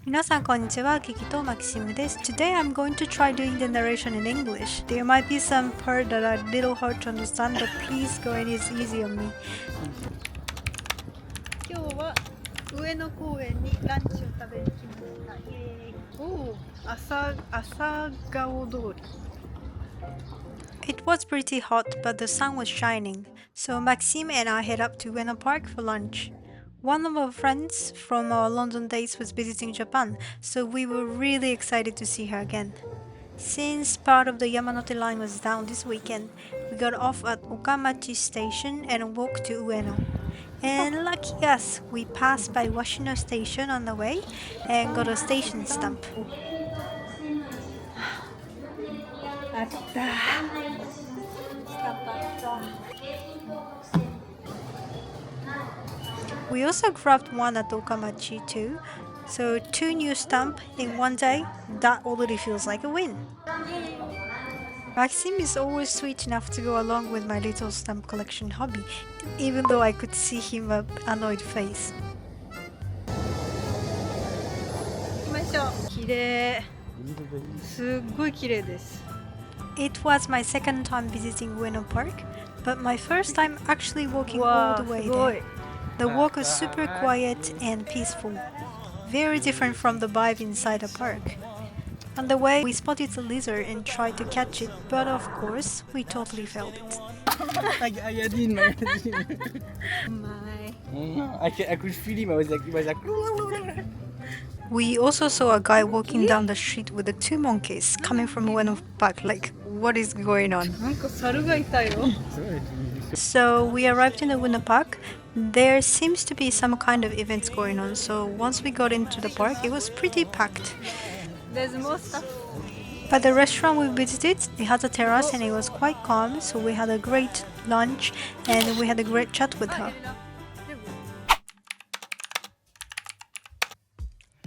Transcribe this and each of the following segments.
皆さんこんにちは、キキとマキシムです。Today I'm going to try doing the narration in English. There might be some part that are a little hard to understand, but please go and it's easy on me. 今日は上野公園にランチを食べに来ました。イエーイ。おお、朝顔通り。It was pretty hot, but the sun was shining, so Maxime and I head up to Ueno Park for lunch. One of our friends from our London days was visiting Japan, so we were really excited to see her again. Since part of the Yamanote line was down this weekend, we got off at Okamachi station and walked to Ueno. And lucky us, we passed by Washino station on the way and got a station stamp. We also grabbed one at Okamachi too, so 2 new stamps in one day, that already feels like a win. Maxime is always sweet enough to go along with my little stamp collection hobby, even though I could see him an annoyed face. 行きましょう。綺麗。すっごい綺麗です。It was my second time visiting Ueno Park, but my first time actually walking all the way there. The walk was super quiet and peaceful, very different from the vibe inside the park. On the way, we spotted a lizard and tried to catch it, but of course, we totally failed it. I didn't. I could feel him. He was like. We also saw a guy walking down the street with the 2 monkeys coming from Ueno Park. Like, what is going on? So we arrived in the Ueno Park. There seems to be some kind of events going on, so once we got into the park, it was pretty packed. There's more stuff. But the restaurant we visited, it had a terrace and it was quite calm, so we had a great lunch and we had a great chat with her.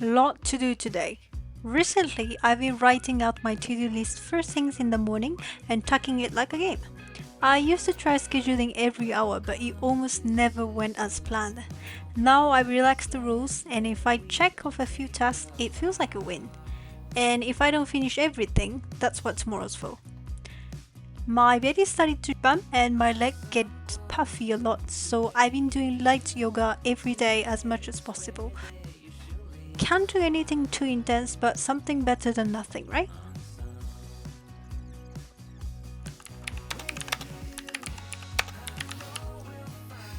Lot to do today. Recently, I've been writing out my to-do list first things in the morning and tucking it like a game. I used to try scheduling every hour, but it almost never went as planned. Now I've relaxed the rules, and if I check off a few tasks, it feels like a win. And if I don't finish everything, that's what tomorrow's for. My belly started to bump and my leg gets puffy a lot, so I've been doing light yoga every day as much as possible. Can't do anything too intense, but something better than nothing, right?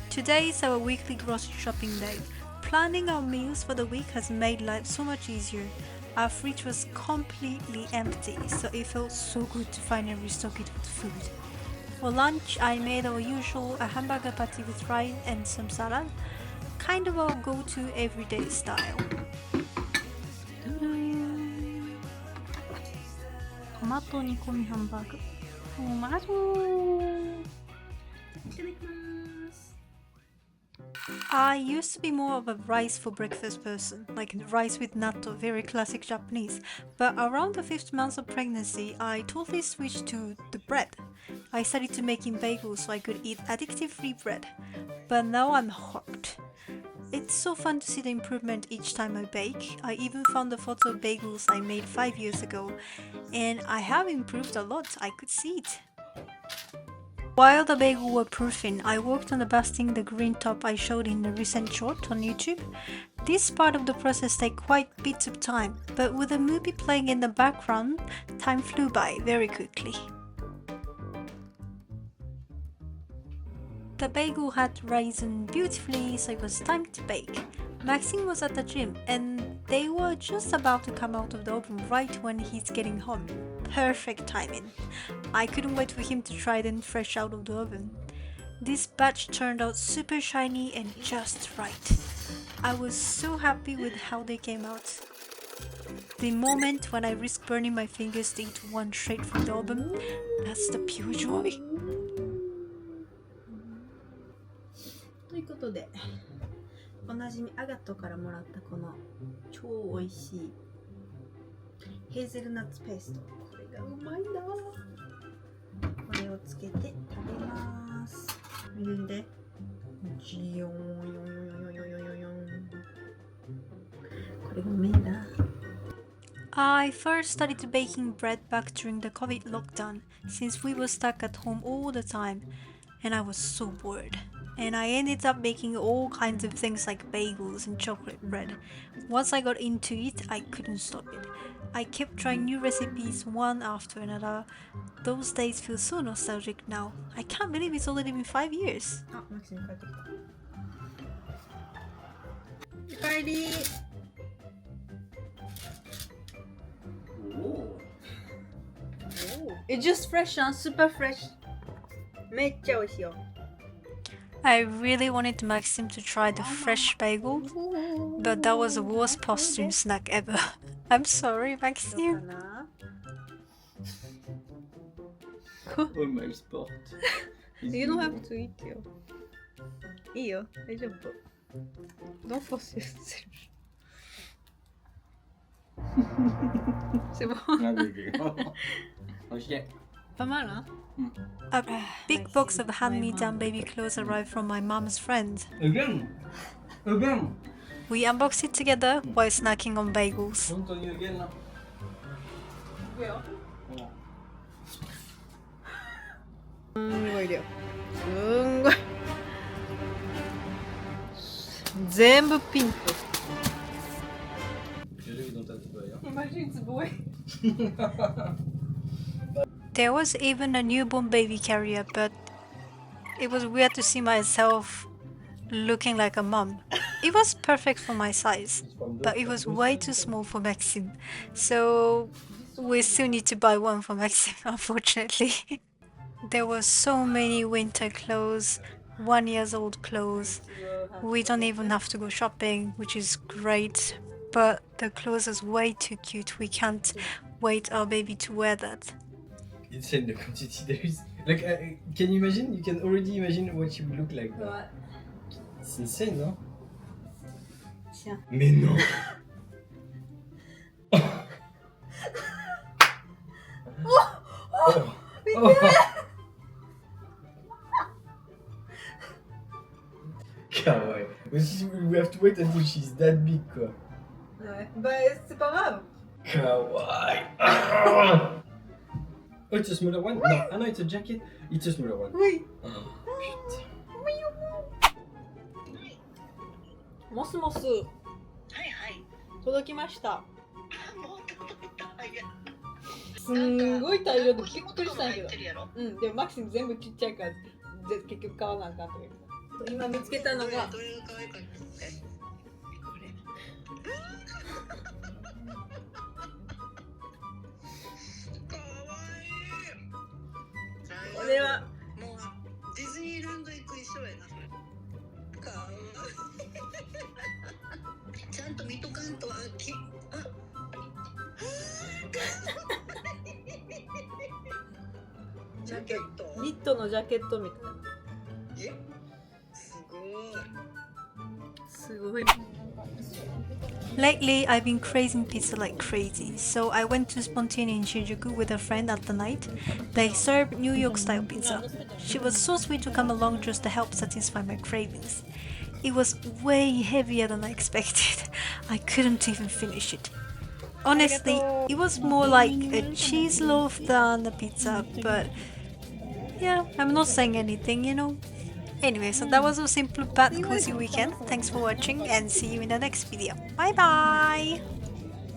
Today is our weekly grocery shopping day. Planning our meals for the week has made life so much easier. Our fridge was completely empty, so it felt so good to finally restock it with food. For lunch, I made our usual a hamburger patty with rice and some salad, kind of our go-to everyday style. Tomato nikomi hamburger. I used to be more of a rice for breakfast person, like rice with natto, very classic Japanese. But around the 5th month of pregnancy, I totally switched to the bread. I started to making bagels so I could eat additive-free bread. But now I'm hooked. It's so fun to see the improvement each time I bake. I even found a photo of bagels I made 5 years ago, and I have improved a lot, I could see it. While the bagel were proofing, I worked on basting the green top I showed in the recent short on YouTube. This part of the process takes quite bits of time, but with the movie playing in the background, time flew by very quickly. The bagel had risen beautifully, so it was time to bake. Maxine was at the gym and they were just about to come out of the oven right when he's getting home. Perfect timing. I couldn't wait for him to try them fresh out of the oven. This batch turned out super shiny and just right. I was so happy with how they came out. The moment when I risked burning my fingers to eat one straight from the oven, that's the pure joy. ということで、おなじみアガトからもらったこの超美味しいヘーゼルナッツペースト、これがうまいな。これをつけて食べます。見るんで、ジヨンヨンヨンヨンヨンヨンヨン。これがメインだ。 I first started baking bread back during the COVID lockdown, since we were stuck at home all the time, and I was so bored. And I ended up making all kinds of things like bagels and chocolate bread. Once I got into it, I couldn't stop it. I kept trying new recipes one after another. Those days feel so nostalgic now. I can't believe it's already been 5 years. あ、マキシム帰ってきた。おかえり。 It's just fresh, huh? Super fresh. めっちゃ美味しいよ。 I really wanted Maxim to try the fresh bagel, but that was the worst posture snack ever. I'm sorry, どうか Maxim. な。 Oh my sport. You don't have to eat よ。いいよ、大丈夫。Don't force yourself. C'est bon. Ok. Pas mal, hein? A big box of hand-me-down baby clothes arrived from my mom's friend. Again? Again? We unboxed it together while snacking on bagels. Don't tell you again now. すんごい量。すんごい。全部ピンク。 J'ai vu dans ta toile. Imagine it's boy. There was even a newborn baby carrier, but it was weird to see myself looking like a mom. It was perfect for my size, but it was way too small for Maxim. So we still need to buy one for Maxim, unfortunately. There were so many winter clothes, 1 years old clothes. We don't even have to go shopping, which is great. But the clothes is way too cute. We can't wait our baby to wear that. Insane the quantity there is. Like, can you imagine? You can already imagine what she would look like. Now. It's insane, no? Tiens. Mais non. Oh. Kawaii. We have to wait until she's that big, quoi. Ouais. Bah, c'est pas grave. Kawaii. Oh, it's a smaller one? No, ah no, it's a jacket. It's a smaller one. Oui. Oh, putain. モスモス。はいはい。届きました。あ、もう届いた。いや、すんごい大量でびっくりしたんやけど入って。るやろ。うん、でもマキシム全部ちっちゃいから、結局買わなあかんとか言うて。今見つけたのがどういう可愛かった。これ。可愛い。これはもうディズニーランド行く衣装やなそれ。可愛い。ちゃんと見とかんとあ。ジャケット。ニットのジャケットみたいな。え、すごい。すごい。 Lately, I've been craving pizza like crazy, so I went to Spontini in Shinjuku with a friend at the night. They served New York style pizza. She was so sweet to come along just to help satisfy my cravings. It was way heavier than I expected. I couldn't even finish it. Honestly, it was more like a cheese loaf than a pizza, but yeah, I'm not saying anything, you know. Anyway, so that was a simple but cozy weekend. Thanks for watching and see you in the next video. Bye bye!